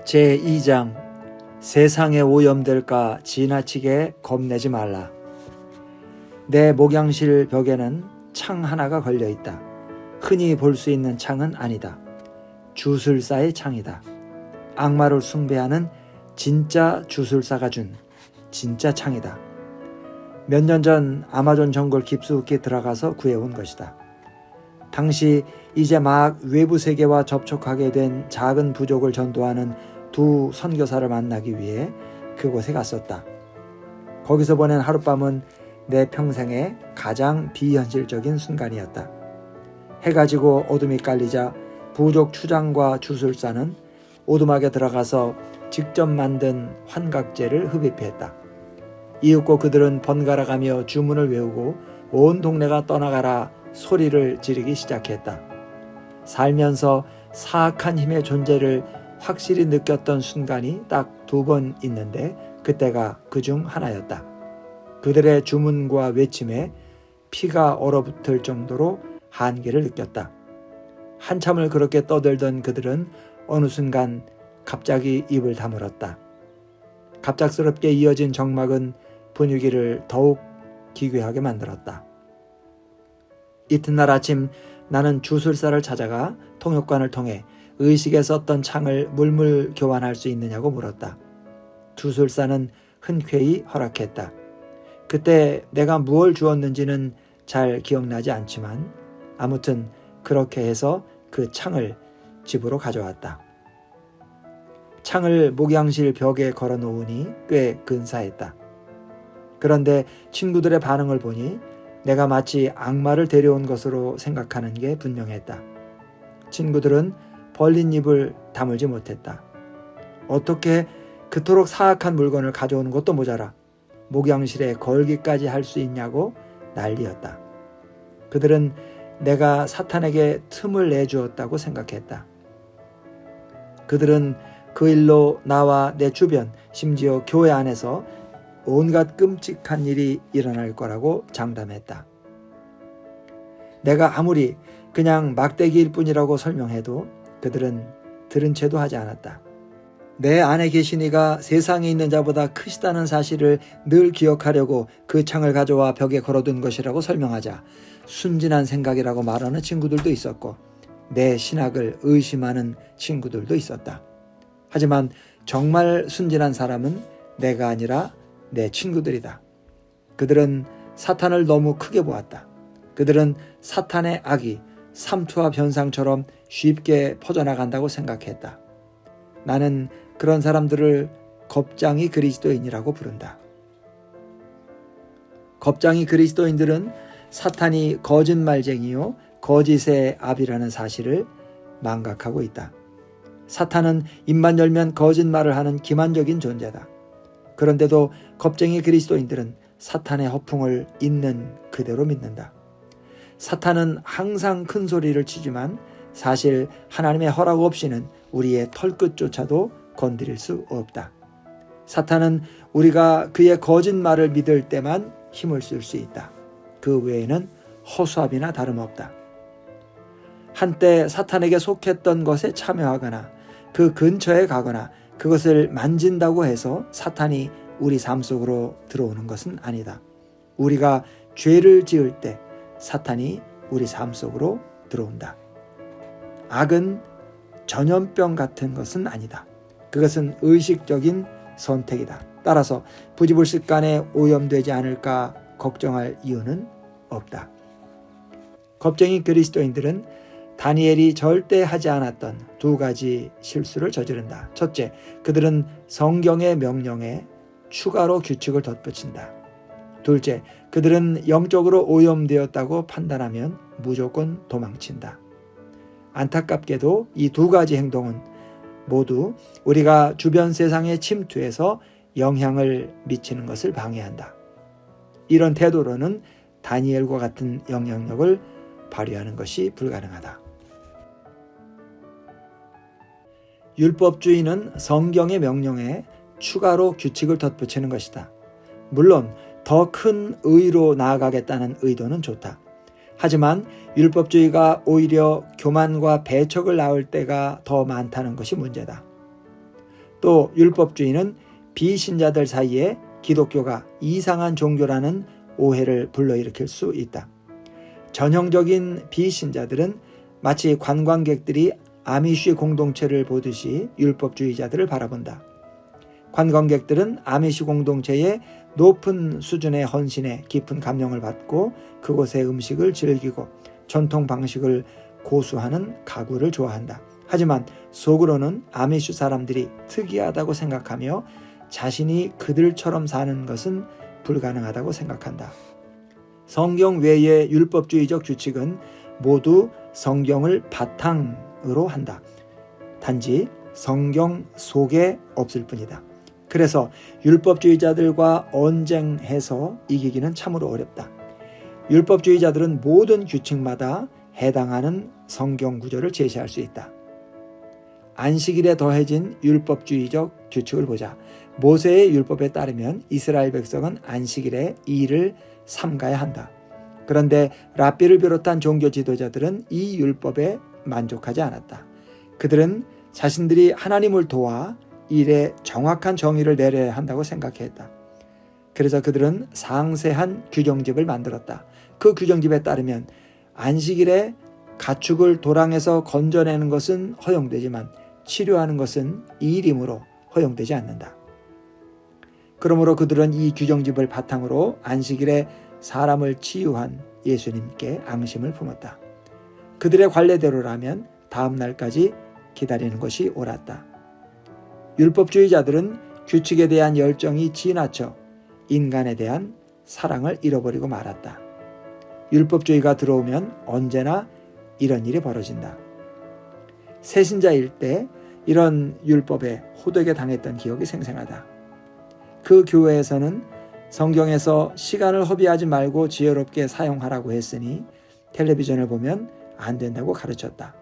제2장 세상에 오염될까 지나치게 겁내지 말라. 내 목양실 벽에는 창 하나가 걸려 있다. 흔히 볼 수 있는 창은 아니다. 주술사의 창이다. 악마를 숭배하는 진짜 주술사가 준 진짜 창이다. 몇 년 전 아마존 정글 깊숙이 들어가서 구해온 것이다. 당시 이제 막 외부 세계와 접촉하게 된 작은 부족을 전도하는 두 선교사를 만나기 위해 그곳에 갔었다. 거기서 보낸 하룻밤은 내 평생의 가장 비현실적인 순간이었다. 해가 지고 어둠이 깔리자 부족 추장과 주술사는 오두막에 들어가서 직접 만든 환각제를 흡입했다. 이윽고 그들은 번갈아가며 주문을 외우고 온 동네가 떠나가라 소리를 지르기 시작했다. 살면서 사악한 힘의 존재를 확실히 느꼈던 순간이 딱 2번 있는데 그때가 그중 하나였다. 그들의 주문과 외침에 피가 얼어붙을 정도로 한계를 느꼈다. 한참을 그렇게 떠들던 그들은 어느 순간 갑자기 입을 다물었다. 갑작스럽게 이어진 정막은 분위기를 더욱 기괴하게 만들었다. 이튿날 아침 나는 주술사를 찾아가 통역관을 통해 의식에 썼던 창을 물물 교환할 수 있느냐고 물었다. 주술사는 흔쾌히 허락했다. 그때 내가 무엇을 주었는지는 잘 기억나지 않지만 아무튼 그렇게 해서 그 창을 집으로 가져왔다. 창을 목양실 벽에 걸어 놓으니 꽤 근사했다. 그런데 친구들의 반응을 보니 내가 마치 악마를 데려온 것으로 생각하는 게 분명했다. 친구들은 벌린 입을 다물지 못했다. 어떻게 그토록 사악한 물건을 가져오는 것도 모자라 목양실에 걸기까지 할 수 있냐고 난리였다. 그들은 내가 사탄에게 틈을 내주었다고 생각했다. 그들은 그 일로 나와 내 주변, 심지어 교회 안에서 온갖 끔찍한 일이 일어날 거라고 장담했다. 내가 아무리 그냥 막대기일 뿐이라고 설명해도 그들은 들은 채도 하지 않았다. 내 안에 계신 이가 세상에 있는 자보다 크시다는 사실을 늘 기억하려고 그 창을 가져와 벽에 걸어둔 것이라고 설명하자 순진한 생각이라고 말하는 친구들도 있었고 내 신학을 의심하는 친구들도 있었다. 하지만 정말 순진한 사람은 내가 아니라 내 친구들이다. 그들은 사탄을 너무 크게 보았다. 그들은 사탄의 악이 삼투압 현상처럼 쉽게 퍼져나간다고 생각했다. 나는 그런 사람들을 겁쟁이 그리스도인이라고 부른다. 겁쟁이 그리스도인들은 사탄이 거짓말쟁이요 거짓의 압이라는 사실을 망각하고 있다. 사탄은 입만 열면 거짓말을 하는 기만적인 존재다. 그런데도 겁쟁이 그리스도인들은 사탄의 허풍을 있는 그대로 믿는다. 사탄은 항상 큰 소리를 치지만 사실 하나님의 허락 없이는 우리의 털끝조차도 건드릴 수 없다. 사탄은 우리가 그의 거짓말을 믿을 때만 힘을 쓸 수 있다. 그 외에는 허수아비나 다름없다. 한때 사탄에게 속했던 것에 참여하거나 그 근처에 가거나 그것을 만진다고 해서 사탄이 우리 삶 속으로 들어오는 것은 아니다. 우리가 죄를 지을 때 사탄이 우리 삶 속으로 들어온다. 악은 전염병 같은 것은 아니다. 그것은 의식적인 선택이다. 따라서 부지불식간에 오염되지 않을까 걱정할 이유는 없다. 겁쟁이 그리스도인들은 다니엘이 절대 하지 않았던 2가지 실수를 저지른다. 첫째, 그들은 성경의 명령에 추가로 규칙을 덧붙인다. 둘째, 그들은 영적으로 오염되었다고 판단하면 무조건 도망친다. 안타깝게도 이 2가지 행동은 모두 우리가 주변 세상에 침투해서 영향을 미치는 것을 방해한다. 이런 태도로는 다니엘과 같은 영향력을 발휘하는 것이 불가능하다. 율법주의는 성경의 명령에 추가로 규칙을 덧붙이는 것이다. 물론 더 큰 의로 나아가겠다는 의도는 좋다. 하지만 율법주의가 오히려 교만과 배척을 낳을 때가 더 많다는 것이 문제다. 또 율법주의는 비신자들 사이에 기독교가 이상한 종교라는 오해를 불러일으킬 수 있다. 전형적인 비신자들은 마치 관광객들이 아미쉬 공동체를 보듯이 율법주의자들을 바라본다. 관광객들은 아미쉬 공동체의 높은 수준의 헌신에 깊은 감명을 받고 그곳의 음식을 즐기고 전통 방식을 고수하는 가구를 좋아한다. 하지만 속으로는 아미쉬 사람들이 특이하다고 생각하며 자신이 그들처럼 사는 것은 불가능하다고 생각한다. 성경 외의 율법주의적 규칙은 모두 성경을 바탕으로 한다. 단지 성경 속에 없을 뿐이다. 그래서 율법주의자들과 언쟁해서 이기기는 참으로 어렵다. 율법주의자들은 모든 규칙마다 해당하는 성경 구절을 제시할 수 있다. 안식일에 더해진 율법주의적 규칙을 보자. 모세의 율법에 따르면 이스라엘 백성은 안식일에 일을 삼가야 한다. 그런데 랍비를 비롯한 종교 지도자들은 이 율법에 만족하지 않았다. 그들은 자신들이 하나님을 도와 일에 정확한 정의를 내려야 한다고 생각했다. 그래서 그들은 상세한 규정집을 만들었다. 그 규정집에 따르면 안식일에 가축을 도랑에서 건져내는 것은 허용되지만 치료하는 것은 일임으로 허용되지 않는다. 그러므로 그들은 이 규정집을 바탕으로 안식일에 사람을 치유한 예수님께 앙심을 품었다. 그들의 관례대로라면 다음 날까지 기다리는 것이 옳았다. 율법주의자들은 규칙에 대한 열정이 지나쳐 인간에 대한 사랑을 잃어버리고 말았다. 율법주의가 들어오면 언제나 이런 일이 벌어진다. 새신자일 때 이런 율법에 호되게 당했던 기억이 생생하다. 그 교회에서는 성경에서 시간을 허비하지 말고 지혜롭게 사용하라고 했으니 텔레비전을 보면 안 된다고 가르쳤다.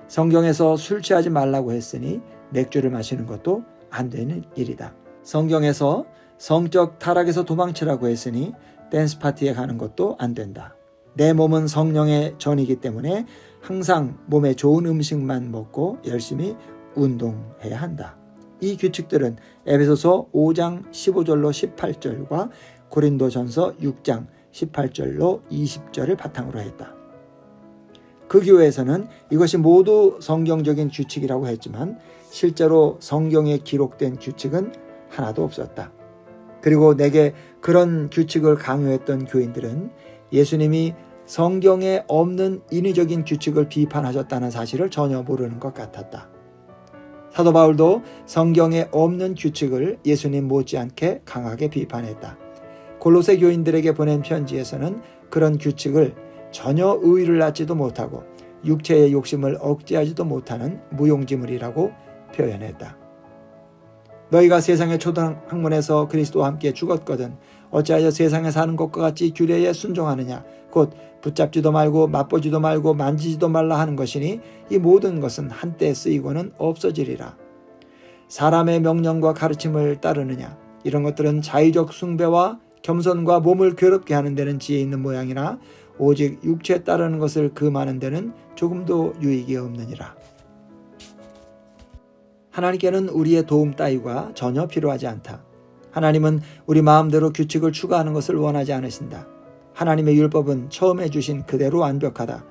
성경에서 술 취하지 말라고 했으니 맥주를 마시는 것도 안 되는 일이다. 성경에서 성적 타락에서 도망치라고 했으니 댄스 파티에 가는 것도 안 된다. 내 몸은 성령의 전이기 때문에 항상 몸에 좋은 음식만 먹고 열심히 운동해야 한다. 이 규칙들은 에베소서 5장 15절로 18절과 고린도전서 6장 18절로 20절을 바탕으로 했다. 그 교회에서는 이것이 모두 성경적인 규칙이라고 했지만 실제로 성경에 기록된 규칙은 하나도 없었다. 그리고 내게 그런 규칙을 강요했던 교인들은 예수님이 성경에 없는 인위적인 규칙을 비판하셨다는 사실을 전혀 모르는 것 같았다. 사도 바울도 성경에 없는 규칙을 예수님 못지않게 강하게 비판했다. 골로새 교인들에게 보낸 편지에서는 그런 규칙을 전혀 의의를 낳지도 못하고 육체의 욕심을 억제하지도 못하는 무용지물이라고 표현했다. 너희가 세상의 초등학문에서 그리스도와 함께 죽었거든 어찌하여 세상에 사는 것과 같이 규례에 순종하느냐. 곧 붙잡지도 말고 맛보지도 말고 만지지도 말라 하는 것이니 이 모든 것은 한때 쓰이고는 없어지리라. 사람의 명령과 가르침을 따르느냐. 이런 것들은 자의적 숭배와 겸손과 몸을 괴롭게 하는 데는 지혜 있는 모양이나 오직 육체에 따르는 것을 금하는 데는 조금도 유익이 없느니라. 하나님께는 우리의 도움 따위가 전혀 필요하지 않다. 하나님은 우리 마음대로 규칙을 추가하는 것을 원하지 않으신다. 하나님의 율법은 처음에 주신 그대로 완벽하다.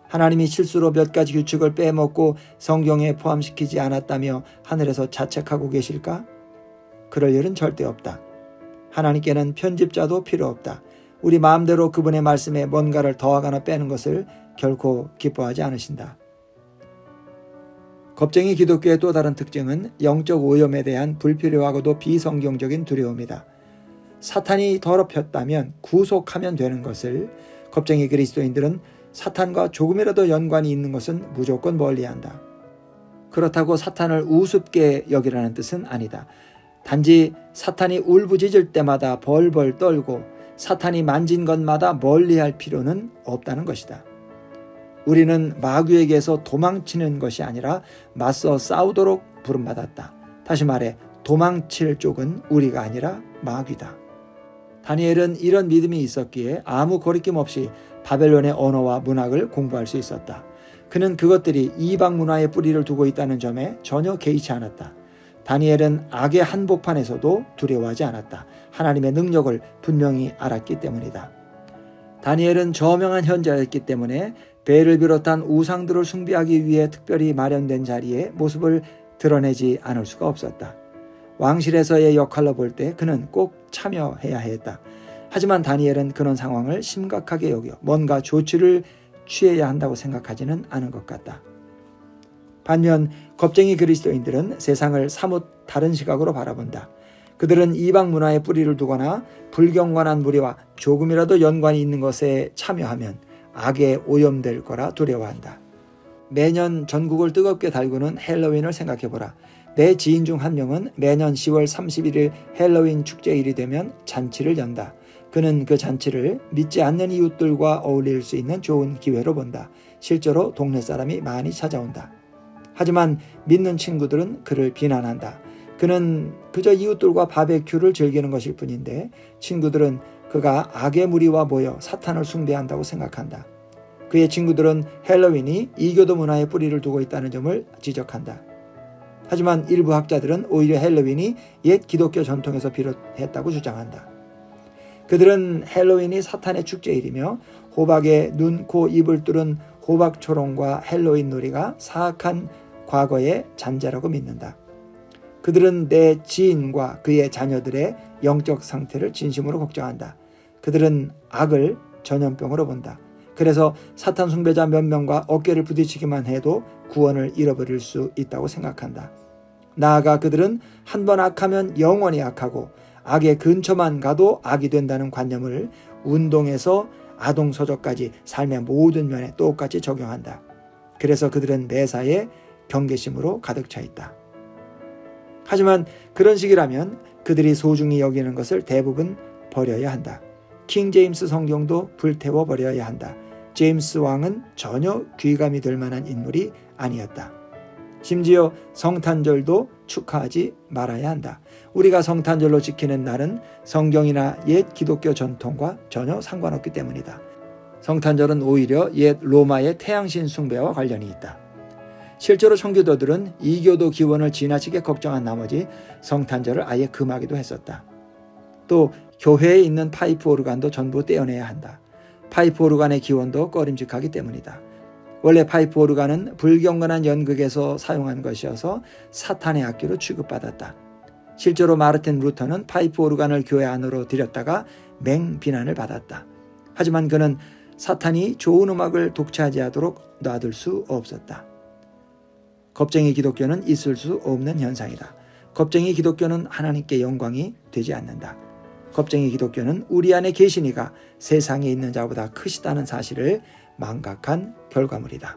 하나님이 실수로 몇 가지 규칙을 빼먹고 성경에 포함시키지 않았다며 하늘에서 자책하고 계실까? 그럴 일은 절대 없다. 하나님께는 편집자도 필요 없다. 우리 마음대로 그분의 말씀에 뭔가를 더하거나 빼는 것을 결코 기뻐하지 않으신다. 겁쟁이 기독교의 또 다른 특징은 영적 오염에 대한 불필요하고도 비성경적인 두려움이다. 사탄이 더럽혔다면 구속하면 되는 것을 겁쟁이 그리스도인들은 사탄과 조금이라도 연관이 있는 것은 무조건 멀리한다. 그렇다고 사탄을 우습게 여기라는 뜻은 아니다. 단지 사탄이 울부짖을 때마다 벌벌 떨고 사탄이 만진 것마다 멀리할 필요는 없다는 것이다. 우리는 마귀에게서 도망치는 것이 아니라 맞서 싸우도록 부름받았다. 다시 말해 도망칠 쪽은 우리가 아니라 마귀다. 다니엘은 이런 믿음이 있었기에 아무 거리낌 없이 바벨론의 언어와 문학을 공부할 수 있었다. 그는 그것들이 이방 문화에 뿌리를 두고 있다는 점에 전혀 개의치 않았다. 다니엘은 악의 한복판에서도 두려워하지 않았다. 하나님의 능력을 분명히 알았기 때문이다. 다니엘은 저명한 현자였기 때문에 벨을 비롯한 우상들을 숭배하기 위해 특별히 마련된 자리에 모습을 드러내지 않을 수가 없었다. 왕실에서의 역할로 볼 때 그는 꼭 참여해야 했다. 하지만 다니엘은 그런 상황을 심각하게 여겨 뭔가 조치를 취해야 한다고 생각하지는 않은 것 같다. 반면 겁쟁이 그리스도인들은 세상을 사뭇 다른 시각으로 바라본다. 그들은 이방 문화에 뿌리를 두거나 불경건한 무리와 조금이라도 연관이 있는 것에 참여하면 악에 오염될 거라 두려워한다. 매년 전국을 뜨겁게 달구는 헬로윈을 생각해보라. 내 지인 중 한 명은 매년 10월 31일 헬로윈 축제일이 되면 잔치를 연다. 그는 그 잔치를 믿지 않는 이웃들과 어울릴 수 있는 좋은 기회로 본다. 실제로 동네 사람이 많이 찾아온다. 하지만 믿는 친구들은 그를 비난한다. 그는 그저 이웃들과 바베큐를 즐기는 것일 뿐인데 친구들은 그가 악의 무리와 모여 사탄을 숭배한다고 생각한다. 그의 친구들은 헬로윈이 이교도 문화에 뿌리를 두고 있다는 점을 지적한다. 하지만 일부 학자들은 오히려 헬로윈이 옛 기독교 전통에서 비롯했다고 주장한다. 그들은 헬로윈이 사탄의 축제일이며 호박에 눈, 코, 입을 뚫은 호박 초롱과 헬로윈 놀이가 사악한 과거의 잔재라고 믿는다. 그들은 내 지인과 그의 자녀들의 영적 상태를 진심으로 걱정한다. 그들은 악을 전염병으로 본다. 그래서 사탄 숭배자 몇 명과 어깨를 부딪히기만 해도 구원을 잃어버릴 수 있다고 생각한다. 나아가 그들은 한 번 악하면 영원히 악하고 악의 근처만 가도 악이 된다는 관념을 운동에서 아동서적까지 삶의 모든 면에 똑같이 적용한다. 그래서 그들은 매사에 경계심으로 가득 차 있다. 하지만 그런 식이라면 그들이 소중히 여기는 것을 대부분 버려야 한다. 킹 제임스 성경도 불태워 버려야 한다. 제임스 왕은 전혀 귀감이 될 만한 인물이 아니었다. 심지어 성탄절도 축하하지 말아야 한다. 우리가 성탄절로 지키는 날은 성경이나 옛 기독교 전통과 전혀 상관없기 때문이다. 성탄절은 오히려 옛 로마의 태양신 숭배와 관련이 있다. 실제로 청교도들은 이교도 기원을 지나치게 걱정한 나머지 성탄절을 아예 금하기도 했었다. 또 교회에 있는 파이프 오르간도 전부 떼어내야 한다. 파이프 오르간의 기원도 꺼림직하기 때문이다. 원래 파이프 오르간은 불경건한 연극에서 사용한 것이어서 사탄의 악기로 취급받았다. 실제로 마르틴 루터는 파이프 오르간을 교회 안으로 들였다가 맹비난을 받았다. 하지만 그는 사탄이 좋은 음악을 독차지 하도록 놔둘 수 없었다. 겁쟁이 기독교는 있을 수 없는 현상이다. 겁쟁이 기독교는 하나님께 영광이 되지 않는다. 겁쟁이 기독교는 우리 안에 계신 이가 세상에 있는 자보다 크시다는 사실을 망각한 결과물이다.